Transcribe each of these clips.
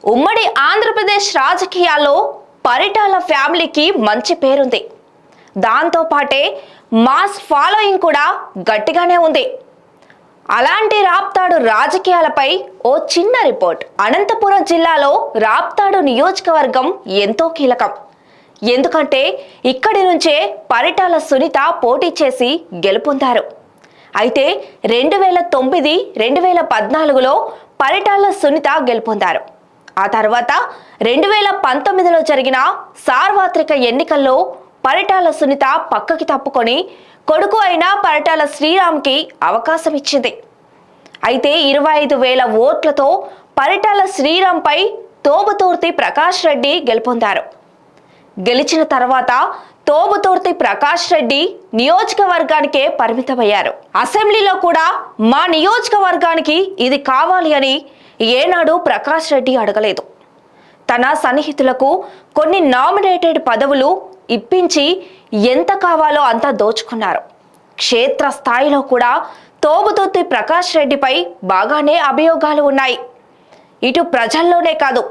ఉమ్మడి ఆంధ్రప్రదేశ్ రాజకీయాల్లో పరిటాల ఫ్యామిలీకి మంచి పేరుంది. దాంతో పాటే మాస్ ఫాలోయింగ్ కూడా గట్టిగానే ఉంది. అలాంటి రాప్తాడు రాజకీయాలపై ఓ చిన్న రిపోర్ట్. అనంతపురం జిల్లాలో రాప్తాడు నియోజకవర్గం ఎంతో కీలకం. ఎందుకంటే ఇక్కడి నుంచే పరిటాల సునీత పోటీ చేసి గెలుపొందారు. అయితే 2009, 2014లో పరిటాల సునీత గెలుపొందారు. ఆ తర్వాత 2019లో జరిగిన సార్వత్రిక ఎన్నికల్లో పరిటాల సునీత పక్కకి తప్పుకొని కొడుకు అయిన పరిటాల శ్రీరామ్కి అవకాశం ఇచ్చింది. అయితే 25,000 ఓట్లతో పరిటాల శ్రీరామ్పై తోబుతూర్తి ప్రకాష్ రెడ్డి గెలుపొందారు. గెలిచిన తర్వాత తోబుతూర్తి ప్రకాష్ రెడ్డి నియోజకవర్గానికే పరిమితమయ్యారు. అసెంబ్లీలో కూడా మా నియోజకవర్గానికి ఇది కావాలి అని ఏనాడు ప్రకాష్ రెడ్డి అడగలేదు. తన సన్నిహితులకు కొన్ని నామినేటెడ్ పదవులు ఇప్పించి ఎంత కావాలో అంతా దోచుకున్నారు. క్షేత్ర స్థాయిలో కూడా తోబుతూర్తి ప్రకాష్ రెడ్డిపై బాగానే అభియోగాలు ఉన్నాయి. ఇటు ప్రజల్లోనే కాదు,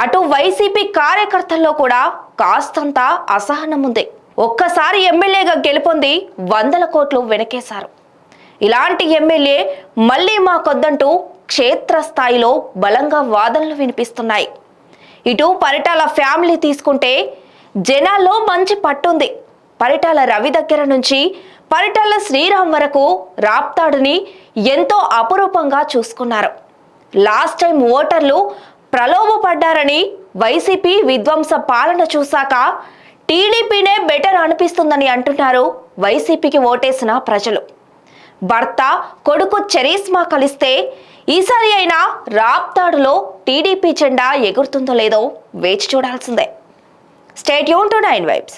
అటు వైసీపీ కార్యకర్తల్లో కూడా కాస్తంత అసహనం ఉంది. ఒక్కసారి ఎమ్మెల్యేగా గెలుపొంది 100 కోట్లు వెనకేశారు. ఇలాంటి ఎమ్మెల్యే మళ్ళీ మాకొద్దంటూ క్షేత్రస్థాయిలో బలంగా వాదనలు వినిపిస్తున్నాయి. ఇటు పరిటాల ఫ్యామిలీ తీసుకుంటే జనాల్లో మంచి పట్టుంది. పరిటాల రవి దగ్గర నుంచి పరిటాల శ్రీరామ్ వరకు రాప్తాడుని ఎంతో అపురూపంగా చూసుకున్నారు. లాస్ట్ టైం ఓటర్లు ప్రలోభపడ్డారని వైసీపీ విధ్వంస పాలన చూశాక టీడీపీనే బెటర్ అనిపిస్తుందని అంటున్నారు వైసీపీకి ఓటేసిన ప్రజలు. భర్త కొడుకు చరిస్మా కలిస్తే ఈసారి అయినా రాప్తాడులో టీడీపీ జెండా ఎగురుతుందో లేదో వేచి చూడాల్సిందే. Stay tune to 9 vibes.